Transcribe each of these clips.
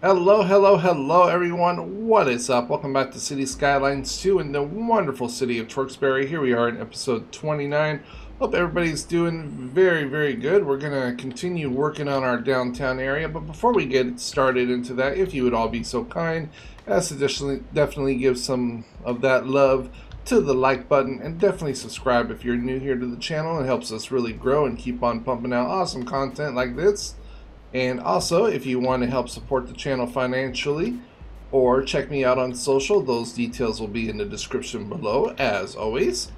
Hello, hello, hello, everyone. What is up? Welcome back to Cities Skylines 2 in the wonderful city of Tewksbury. Here we are in episode 29. Hope everybody's doing very, very good. We're going to continue working on our downtown area, but before we get started into that, if you would all be so kind as to definitely give some of that love to the like button and definitely subscribe if you're new here to the channel. It helps us really grow and keep on pumping out awesome content like this. And also, if you want to help support the channel financially or check me out on social, those details will be in the description below, as always.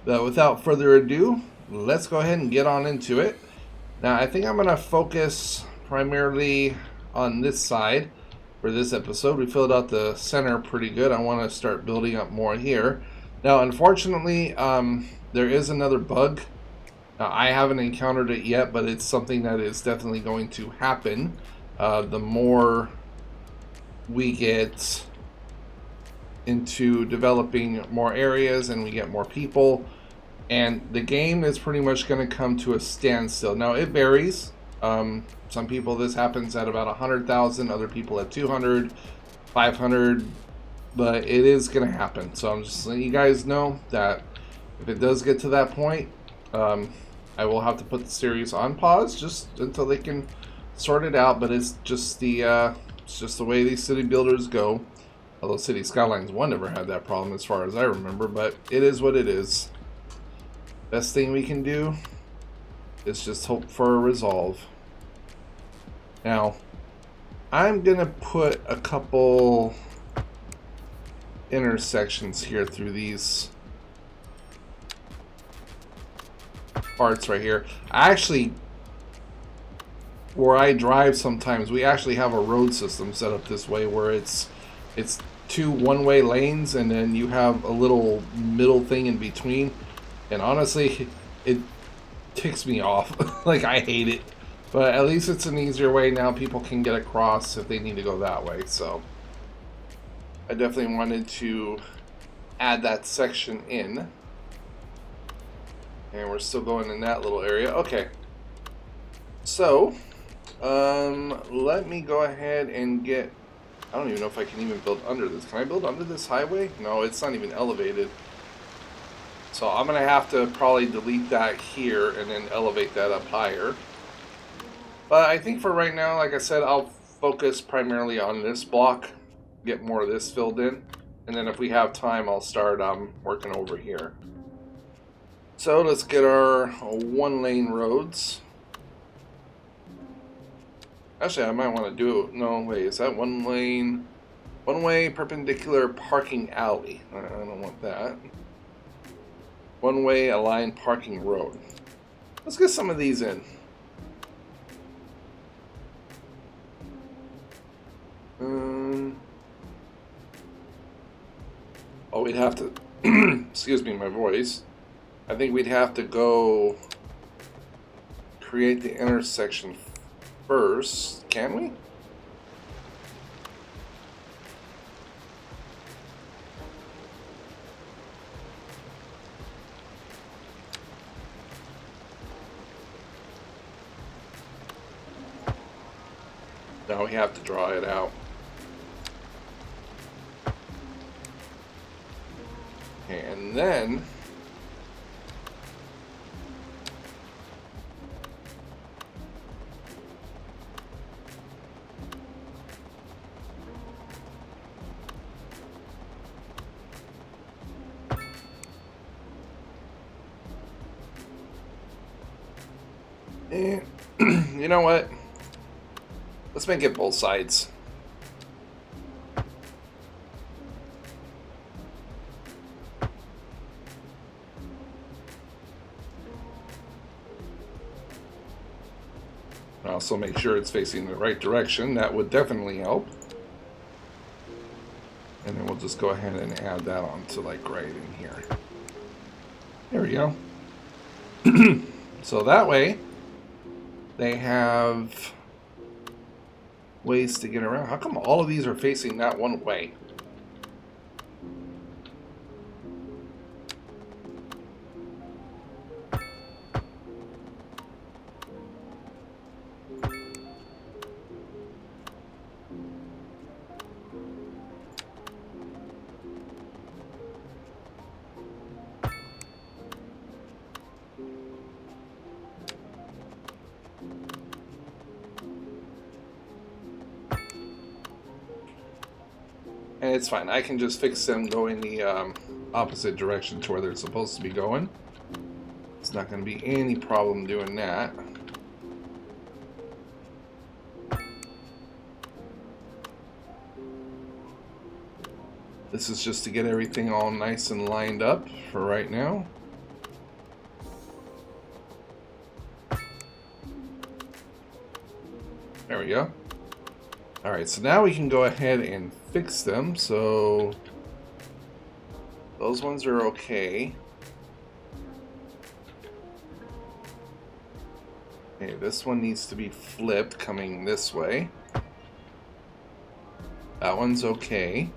But without further ado, let's go ahead and get on into it. Now, I think I'm going to focus primarily on this side for this episode. We filled out the center pretty good. I want to start building up more here. Now, unfortunately, there is another bug. I haven't encountered it yet, but it's something that is definitely going to happen. The more we get into developing more areas and we get more people, and the game is pretty much going to come to a standstill. Now, it varies. Some people, this happens at about 100,000, other people at 200, 500, but it is going to happen. So I'm just letting you guys know that if it does get to that point, I will have to put the series on pause just until they can sort it out. But it's just the way these city builders go. Although Cities Skylines 1 never had that problem as far as I remember, but it is what it is. Best thing we can do is just hope for a resolve. Now, I'm gonna put a couple intersections here through these parts right here. Where I drive sometimes, we actually have a road system set up this way where it's two one-way lanes and then you have a little middle thing in between, and honestly it ticks me off. Like, I hate it, but at least it's an easier way now. People can get across if they need to go that way. So I definitely wanted to add that section in. And we're still going in that little area. Okay. So, let me go ahead and get... I don't even know if I can even build under this. Can I build under this highway? No, it's not even elevated. So I'm going to have to probably delete that here and then elevate that up higher. But I think for right now, like I said, I'll focus primarily on this block. Get more of this filled in. And then if we have time, I'll start working over here. So let's get our one-lane roads. Actually, I might want to do it. No, wait, is that one lane? One-way perpendicular parking alley. I don't want that. One-way aligned parking road. Let's get some of these in. Oh, we'd have to... excuse me, my voice. I think we'd have to go create the intersection first. Can we? No, we have to draw it out. And then... And you know what? Let's make it both sides. Also make sure it's facing the right direction. That would definitely help. And then we'll just go ahead and add that on to like right in here. There we go. So that way they have ways to get around. How come all of these are facing that one way? And it's fine. I can just fix them going the opposite direction to where they're supposed to be going. It's not going to be any problem doing that. This is just to get everything all nice and lined up for right now. There we go. Alright, so now we can go ahead and fix them. So those ones are okay. Okay, this one needs to be flipped coming this way. That one's okay.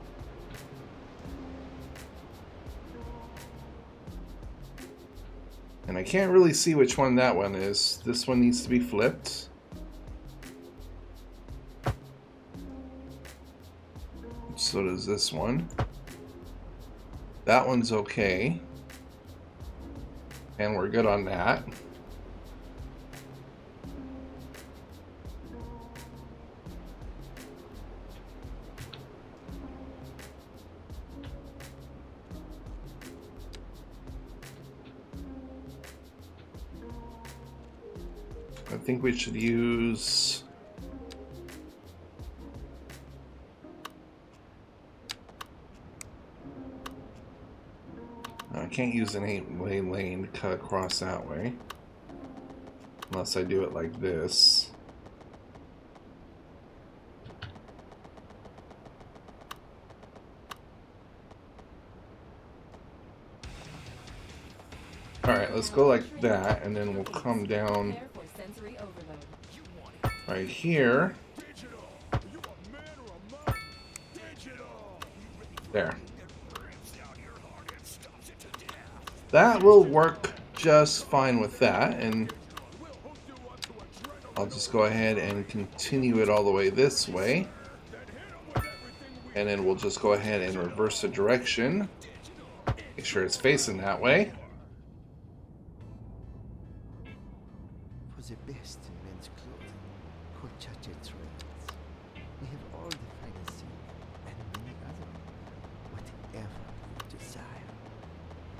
And I can't really see which one that one is. This one needs to be flipped. So does this one. That one's okay. And we're good on that. I think we should use... I can't use an 8-way lane to cut across that way. Unless I do it like this. Alright, let's go like that, and then we'll come down right here. There. That will work just fine with that, and I'll just go ahead and continue it all the way this way. And then we'll just go ahead and reverse the direction. Make sure it's facing that way. For the best in men's clothing, Cochache Trends. We have all the finest silk and many other, whatever you desire.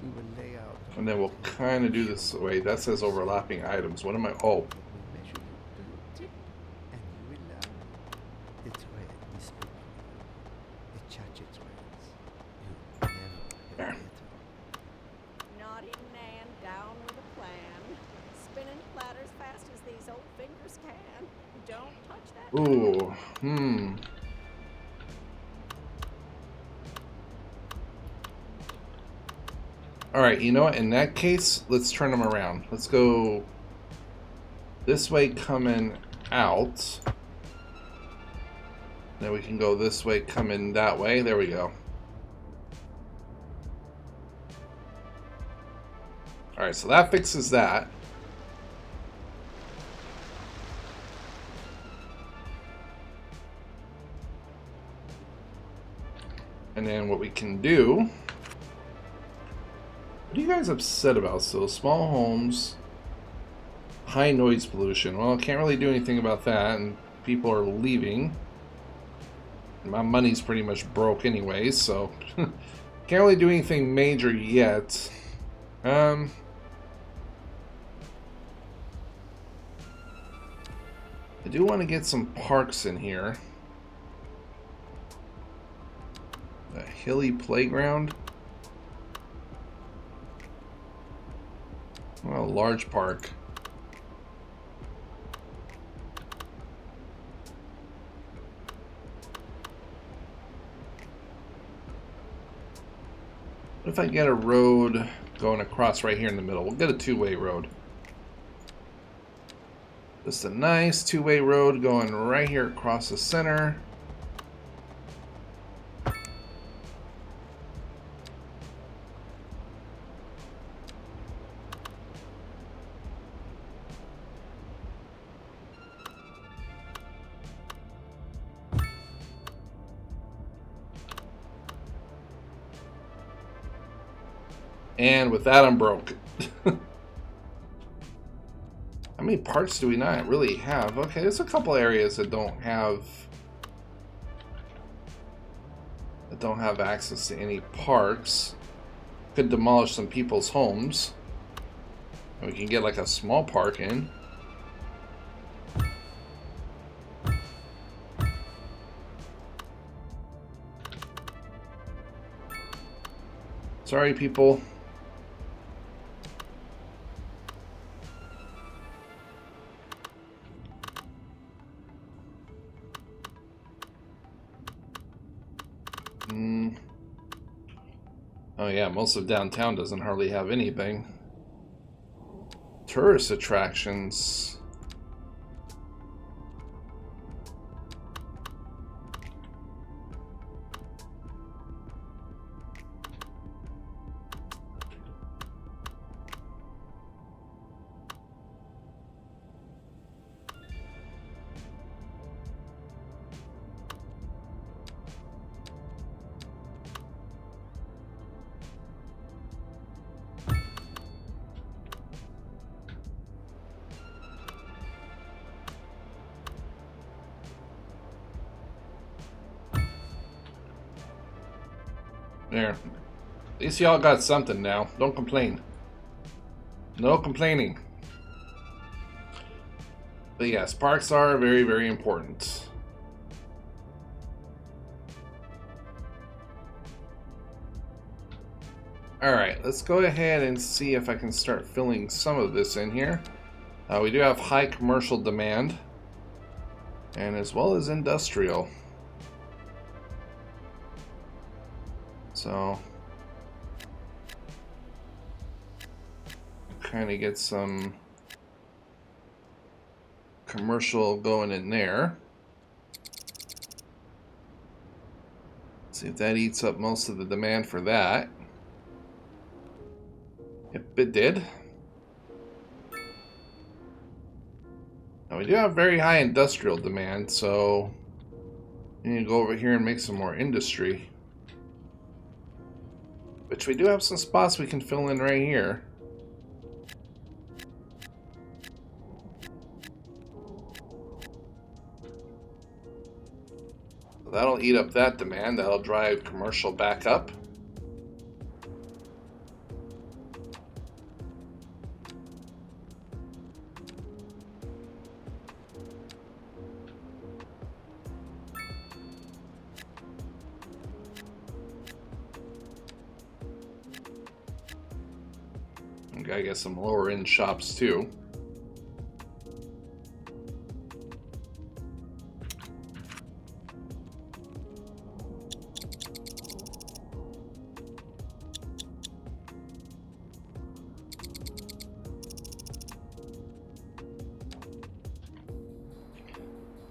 We will lay out. And then we'll kind of do this way. That says overlapping items. What am I? Oh. We measure you to your tip, and you will love the thread we speak of. The Chache Trends. You never have There. better. Naughty Nan down with a plan. Spinning platters fast as these old fingers can. Don't touch that. Ooh. Alright, you know what? In that case, let's turn them around. Let's go this way coming out. Then we can go this way coming that way. There we go. Alright, so that fixes that. And then what we can do... What are you guys upset about? So, small homes, high noise pollution. Well, I can't really do anything about that, and people are leaving. My money's pretty much broke anyway, so can't really do anything major yet. I do want to get some parks in here. A hilly playground. Well, a large park. What if I get a road going across right here in the middle? We'll get a two-way road. Just a nice two-way road going right here across the center. And with that, I'm broke. How many parks do we not really have? Okay, there's a couple areas that don't have that don't have access to any parks. Could demolish some people's homes. And we can get like a small park in. Sorry, people. Oh yeah, most of downtown doesn't hardly have anything. Tourist attractions. There. At least y'all got something now. Don't complain. No complaining. But yes, parks are very, very important. Alright, let's go ahead and see if I can start filling some of this in here. We do have high commercial demand, and as well as industrial. So, kind of get some commercial going in there. See if that eats up most of the demand for that. Yep, it did. Now we do have very high industrial demand, so we need to go over here and make some more industry. Which we do have some spots we can fill in right here. That'll eat up that demand. That'll drive commercial back up. We gotta get some lower end shops too.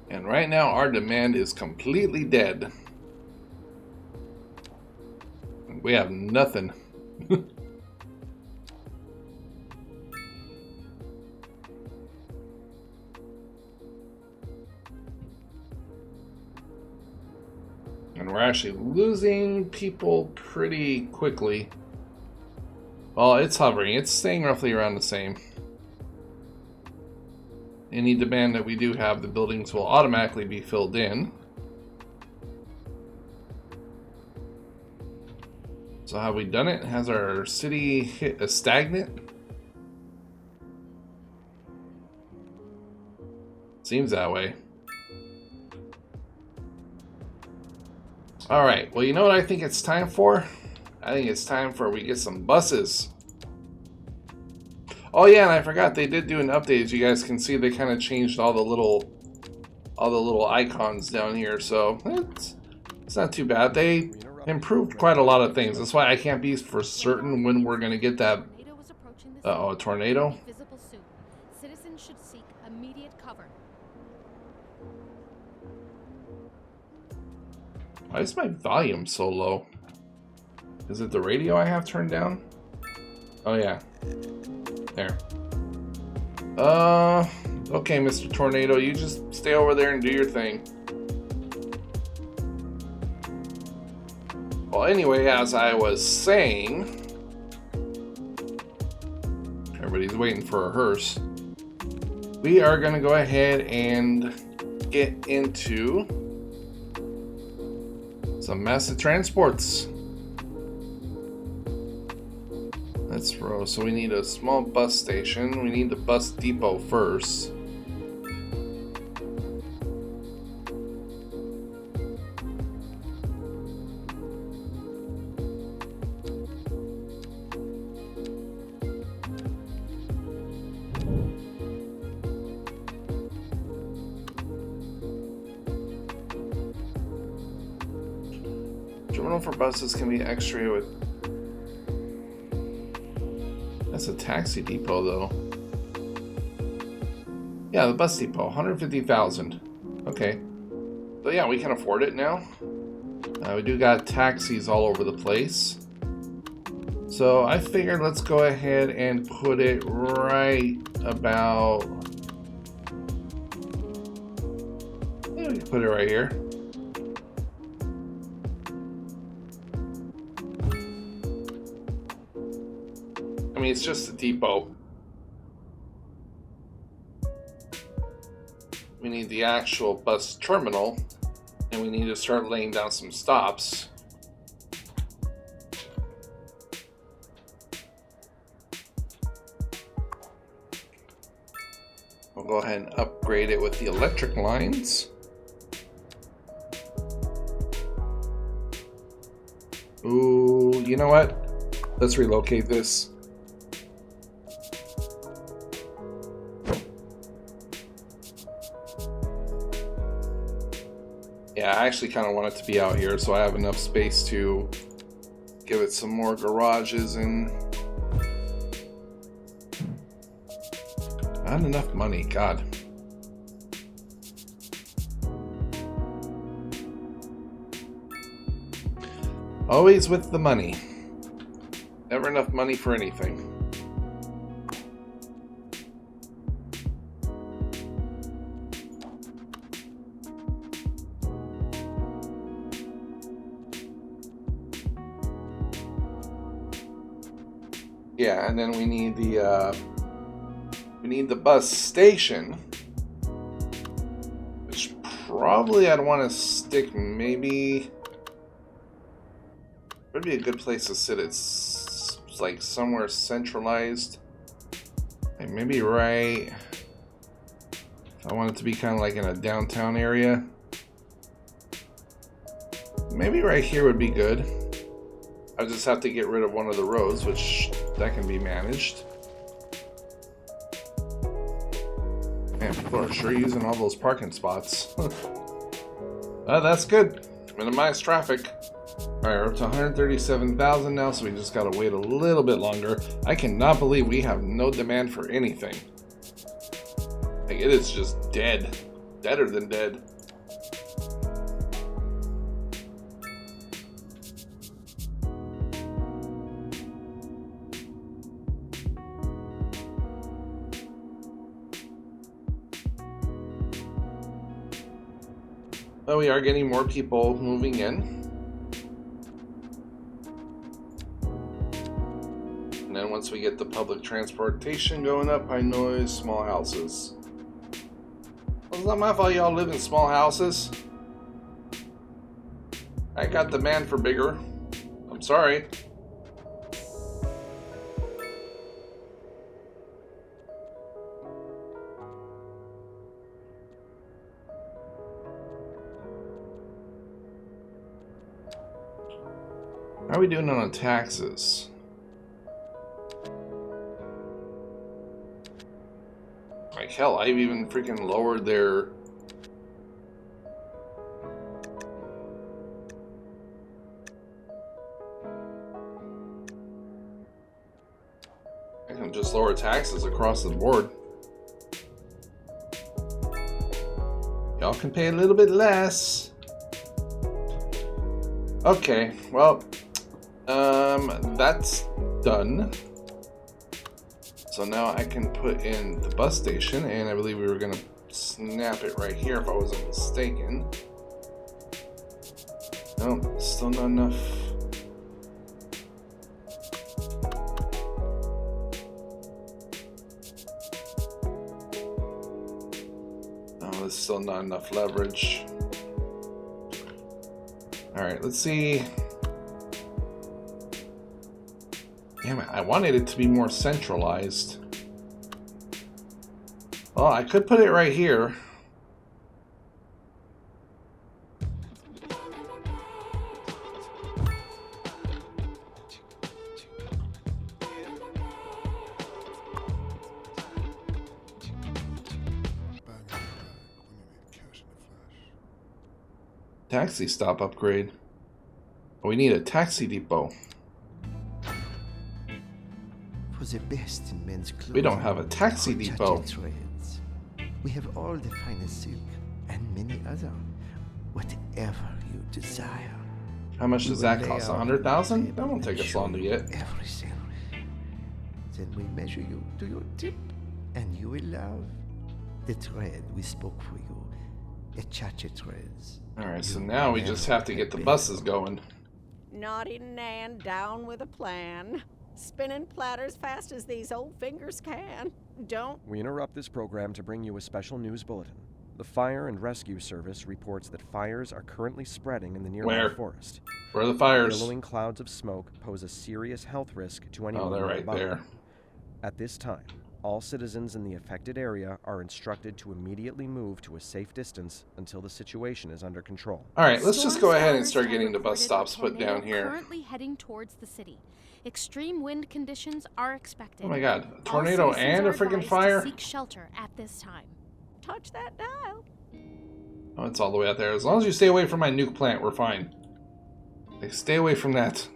And right now our demand is completely dead. We have nothing. And we're actually losing people pretty quickly. Well, it's hovering. It's staying roughly around the same. Any demand that we do have, the buildings will automatically be filled in. So have we done it? Has our city hit a stagnant? Seems that way. Alright, well, you know what I think it's time for? I think it's time for we get some buses. Oh yeah, and I forgot they did do an update. As you guys can see, they kind of changed all the little icons down here, so it's not too bad. They improved quite a lot of things. That's why I can't be for certain when we're gonna get that. Uh-oh, a tornado? Citizens should seek immediate cover. Why is my volume so low? Is it the radio I have turned down? Oh yeah. There. Okay, Mr. Tornado, you just stay over there and do your thing. Well, anyway, as I was saying, everybody's waiting for a hearse. We are going to go ahead and get into Some massive transports. Let's row. So we need a small bus station. We need the bus depot first. Terminal for buses can be X-ray with. That's a taxi depot, though. Yeah, the bus depot, 150,000. Okay, so yeah, we can afford it now. We do got taxis all over the place, so I figured let's go ahead and put it right about. Yeah, we can put it right here. I mean, it's just a depot. We need the actual bus terminal, and we need to start laying down some stops. We'll go ahead and upgrade it with the electric lines. Ooh, you know what? Let's relocate this. Yeah, I actually kind of want it to be out here so I have enough space to give it some more garages and not enough money, God. Always with the money. Never enough money for anything. Yeah, and then we need the bus station, which probably I'd want to stick maybe. Would be a good place to sit. It's like somewhere centralized, like maybe right. I want it to be kind of like in a downtown area. Maybe right here would be good. I just have to get rid of one of the roads, which that can be managed. Man, people are sure using all those parking spots. That's good. Minimize traffic. Alright, we're up to 137,000 now, so we just gotta wait a little bit longer. I cannot believe we have no demand for anything. Like, it is just dead. Deader than dead. But we are getting more people moving in. And then once we get the public transportation going up, high noise, small houses. Well, it's not my fault y'all live in small houses. I got demand for bigger. I'm sorry. How are we doing on taxes? Like hell, I've even freaking lowered their... I can just lower taxes across the board. Y'all can pay a little bit less. Okay, well, that's done. So now I can put in the bus station, and I believe we were gonna snap it right here if I wasn't mistaken. No, still not enough. No, there's still not enough leverage. Alright, let's see. Damn it, I wanted it to be more centralized. Well, I could put it right here. Taxi stop upgrade. We need a taxi depot. For the best in men's clothing. We don't have a taxi depot. Threads. We have all the finest silk and many other. Whatever you desire. How much does that cost? 100,000? That won't take us long to get. Everything. Then we measure you to your tip, and you will love the thread we spoke for you. Echache threads. Alright, so now we just have to get the buses going. Naughty Nan down with a plan. Spinning platters fast as these old fingers can. Don't. We interrupt this program to bring you a special news bulletin. The Fire and Rescue Service reports that fires are currently spreading in the nearby Where? forest. Where are the fires? Billowing clouds of smoke pose a serious health risk to anyone Oh, they're right nearby. there. At this time, all citizens in the affected area are instructed to immediately move to a safe distance until the situation is under control. Alright, let's just go ahead and Storm start clouds getting the have bus reported stops a put down tornado here. Currently heading towards the city. Extreme wind conditions are expected. Oh my god, a All tornado citizens and a are freaking advised fire? to seek shelter at this time. Touch that dial. Oh, it's all the way out there. As long as you stay away from my nuke plant, we're fine. Like, stay away from that.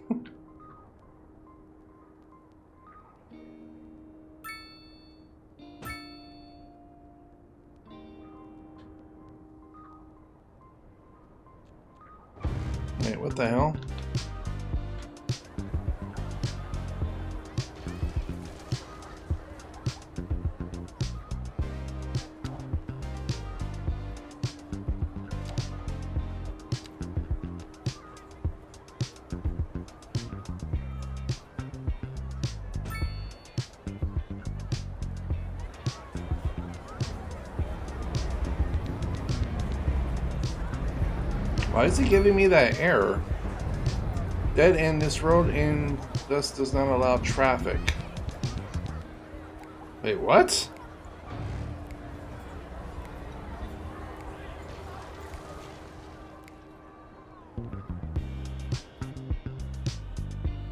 Wait, what the hell? Why is he giving me that error? Dead end this road and thus does not allow traffic. Wait, what?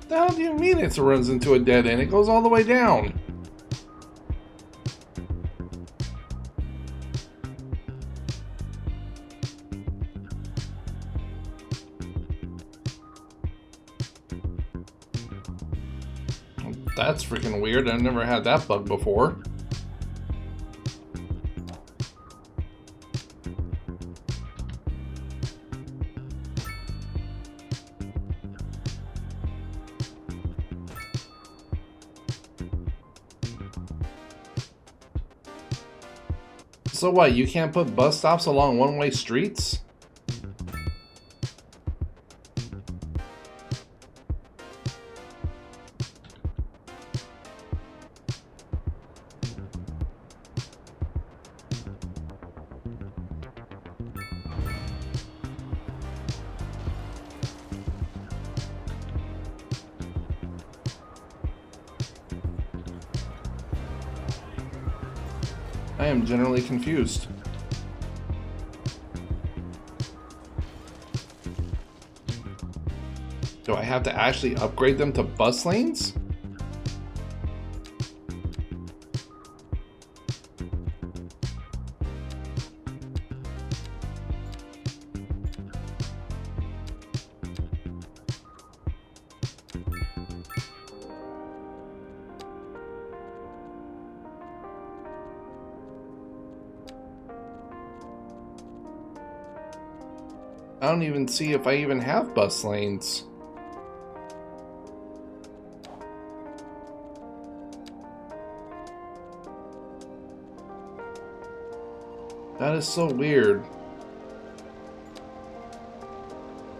The hell do you mean it runs into a dead end? It goes all the way down. That's freaking weird. I've never had that bug before. So what, you can't put bus stops along one-way streets? I am generally confused. Do I have to actually upgrade them to bus lanes? I don't even see if I even have bus lanes. That is so weird.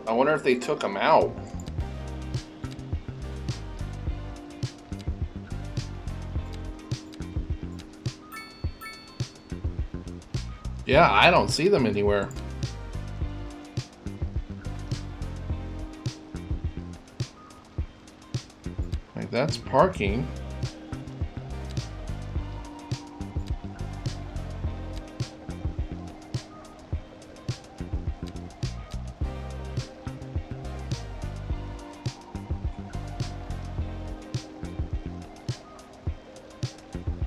I wonder if they took them out. Yeah, I don't see them anywhere. that's parking.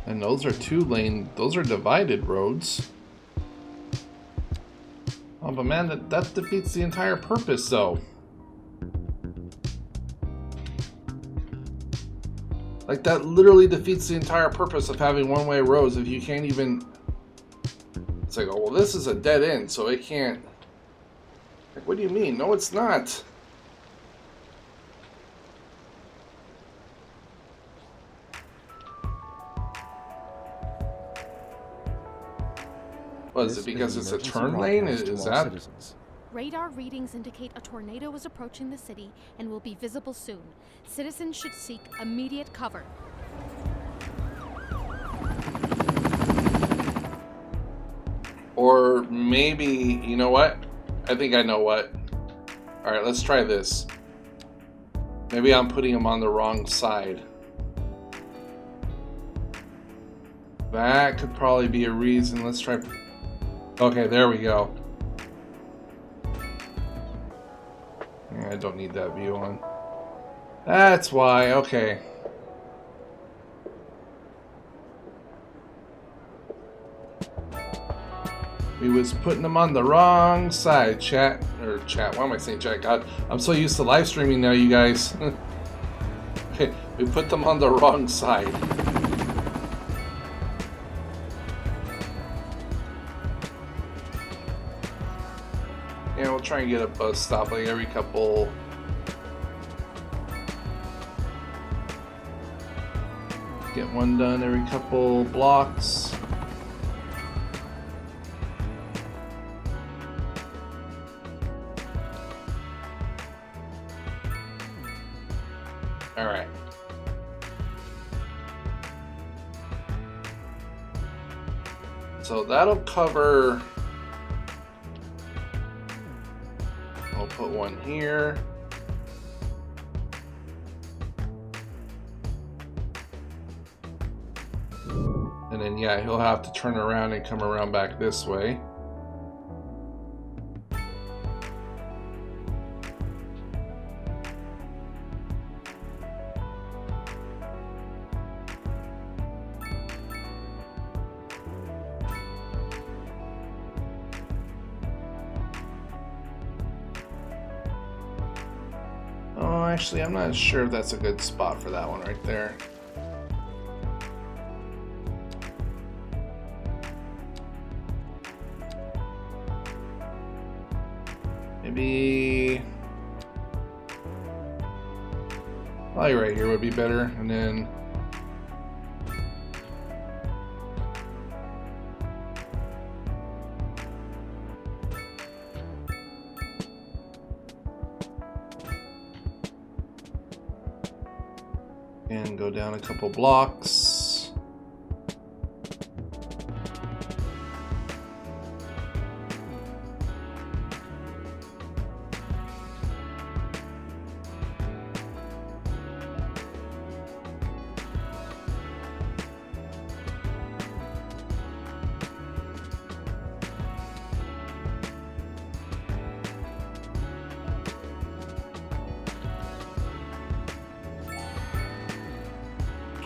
And those are those are divided roads. Oh, but man, that defeats the entire purpose, though. Like, that literally defeats the entire purpose of having one-way roads if you can't even... It's like, oh, well, this is a dead end, so it can't... Like, what do you mean? No, it's not. What is it, because it's a turn lane? Is that... Citizens. Radar readings indicate a tornado is approaching the city and will be visible soon. Citizens should seek immediate cover. Or maybe, you know what? I think I know what. Alright, let's try this. Maybe I'm putting them on the wrong side. That could probably be a reason. Let's try... Okay, there we go. I don't need that view on. That's why, okay. We was putting them on the wrong side, chat. Or chat, why am I saying chat? God, I'm so used to live streaming now, you guys. Okay, we put them on the wrong side. Yeah, we'll try and get a bus stop like every couple... Get one done every couple blocks. Alright. So that'll cover... I'll put one here. And then, yeah, he'll have to turn around and come around back this way. Oh, actually, I'm not sure if that's a good spot for that one right there. Maybe... Probably right here would be better, and then... And go down a couple blocks.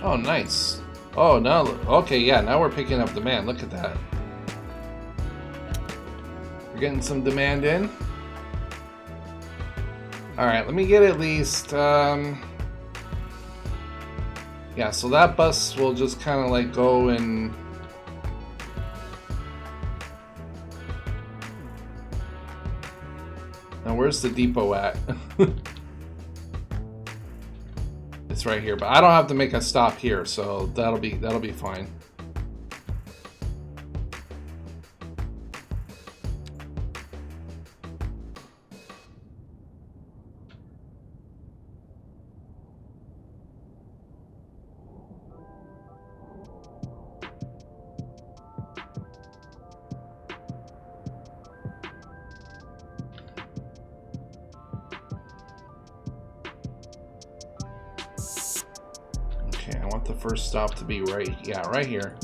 Oh, nice. Oh, now, okay, yeah, now we're picking up demand. Look at that. We're getting some demand in. Alright, let me get at least, yeah, so that bus will just kind of like go and... Now, where's the depot at? It's right here, but I don't have to make a stop here, so that'll be fine. Okay, I want the first stop to be right, yeah, right here.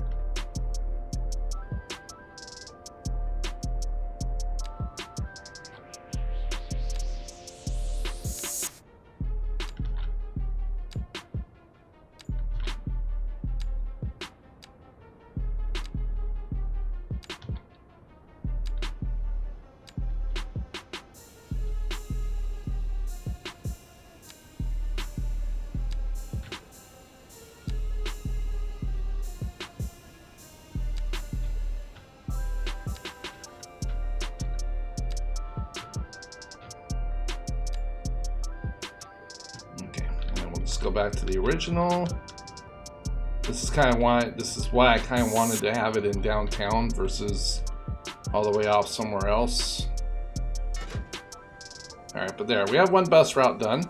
Go back to the original. This is why I kind of wanted to have it in downtown versus all the way off somewhere else. All right, but there we have one bus route done.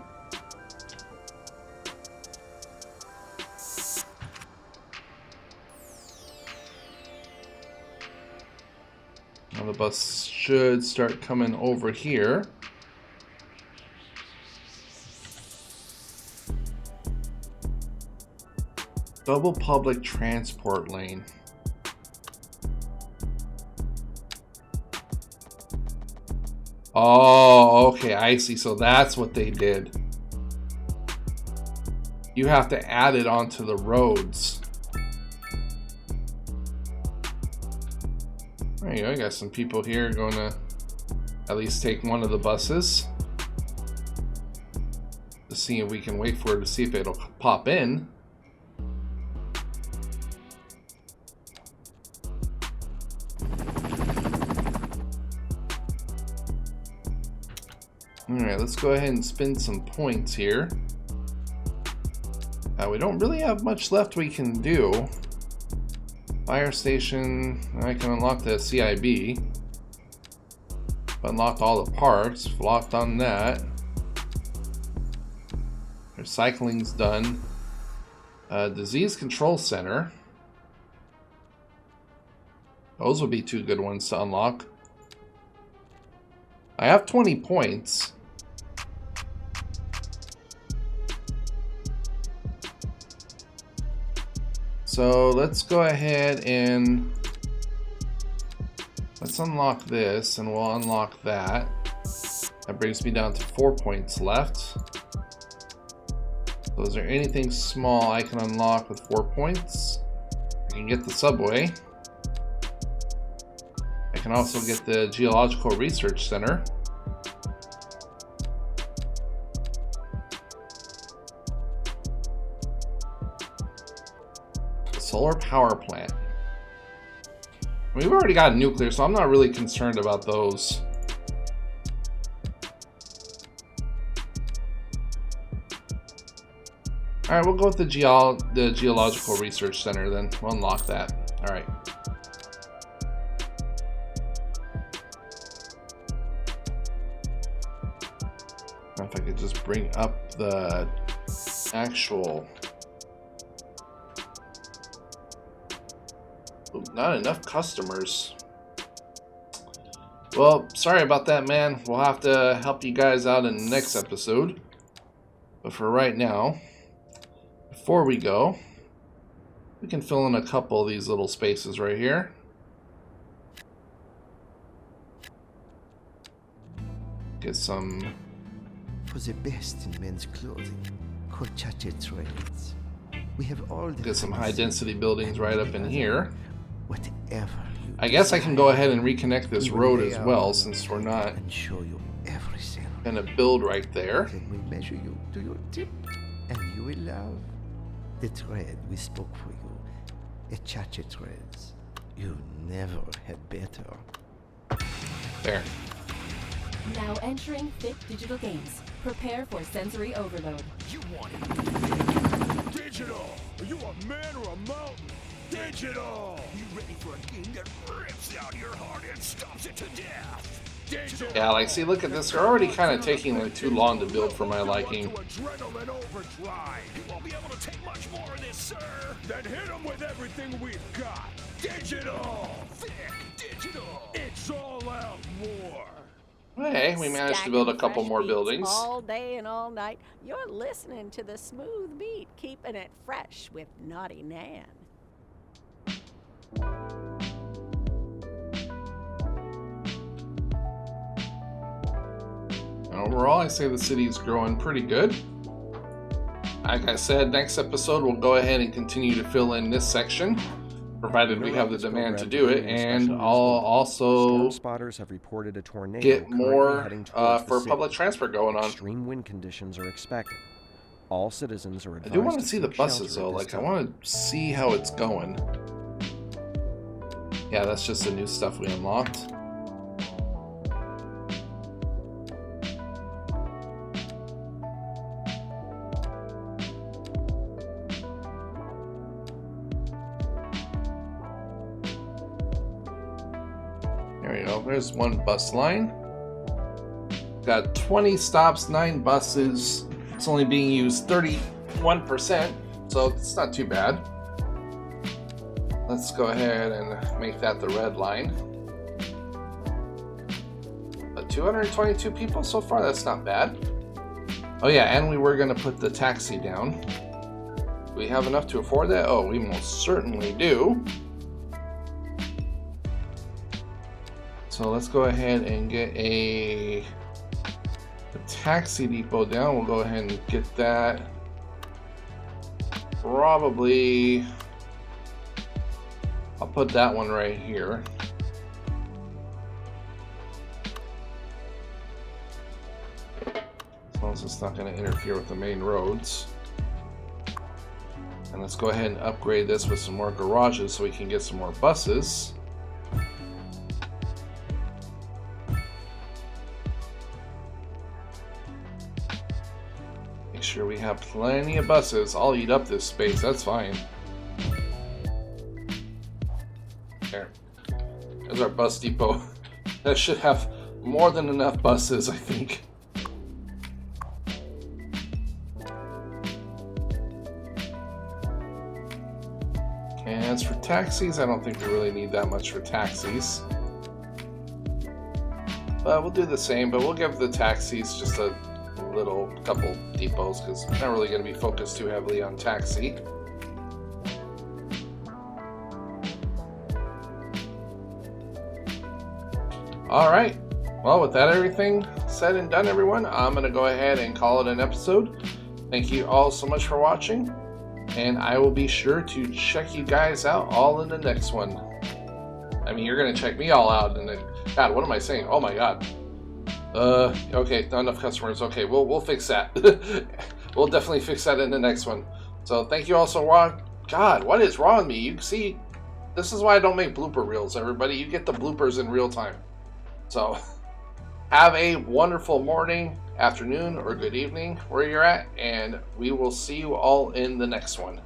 Now the bus should start coming over here. Double public transport lane. Oh, okay, I see. So that's what they did. You have to add it onto the roads. There you go. I got some people here going to at least take one of the buses. To see if we can wait for it to see if it'll pop in. Alright, let's go ahead and spin some points here. We don't really have much left we can do. Fire station, I can unlock the CIB. Unlocked all the parks, locked on that. Recycling's done. Disease Control Center. Those would be two good ones to unlock. I have 20 points. So let's go ahead and let's unlock this, and we'll unlock that. That brings me down to 4 points left. So is there anything small I can unlock with 4 points? I can get the subway. I can also get the Geological Research Center. Solar power plant. We've already got nuclear, so I'm not really concerned about those. Alright, we'll go with the Geological Research Center then. We'll unlock that. Alright. If I could just bring up the actual... Ooh, not enough customers. Well, sorry about that, man. We'll have to help you guys out in the next episode. But for right now, before we go, we can fill in a couple of these little spaces right here. Get some... For the best in men's clothing, Kochache Trades. We have all the Get some high density buildings right up in here. Whatever you I guess I can go ahead and reconnect this Even road lay as out well, on since the we're floor not and show you everything. gonna build right there. Then we measure you to your tip, and you will love the thread we spoke for you. Chache Threads. You never had better. There. Now entering Fit Digital Games. Prepare for sensory overload. You want it digital? Are you a man or a mountain? Digital! You ready for a game that rips out your heart and stomps it to death? Digital! Yeah, like, see, look at this. They're already kind of taking like too long to build for my liking. Adrenaline overdrive. You won't be able to take much more of this, sir. Then hit them with everything we've got. Digital! Thick digital! It's all out war. Hey, we managed to build a couple Stacking more fresh beats buildings. all day and all night. You're listening to the smooth beat, keeping it fresh with Naughty Nan. And overall, I say the city is growing pretty good. Like I said, next episode we'll go ahead and continue to fill in this section, provided we have the demand to do it, and I'll also Storm spotters have reported a tornado get currently more heading towards the for city. public transport going on. Extreme wind conditions are expected. All citizens are I advised do want to see the seek buses shelter though, at this like I time. want to see how it's going. Yeah, that's just the new stuff we unlocked. There you go, there's one bus line. Got 20 stops, 9 buses. It's only being used 31%, so it's not too bad. Let's go ahead and make that the red line. But 222 people so far, that's not bad. Oh yeah, and we were going to put the taxi down. Do we have enough to afford that? Oh, we most certainly do. So let's go ahead and get a taxi depot down. We'll go ahead and get that. Probably, I'll put that one right here. As long as it's not going to interfere with the main roads. And let's go ahead and upgrade this with some more garages so we can get some more buses. Make sure we have plenty of buses. I'll eat up this space, that's fine. There. There's our bus depot. That should have more than enough buses, I think. And as for taxis, I don't think we really need that much for taxis. But we'll do the same, but we'll give the taxis just a little couple depots because we're not really going to be focused too heavily on taxi. Alright, well with that everything said and done everyone, I'm going to go ahead and call it an episode. Thank you all so much for watching, and I will be sure to check you guys out all in the next one. I mean, you're going to check me all out, and then, God, what am I saying? Oh my God. Okay, not enough customers. Okay, we'll fix that. We'll definitely fix that in the next one. So thank you all so much. God, what is wrong with me? You see, this is why I don't make blooper reels, everybody. You get the bloopers in real time. So have a wonderful morning, afternoon, or good evening where you're at, and we will see you all in the next one.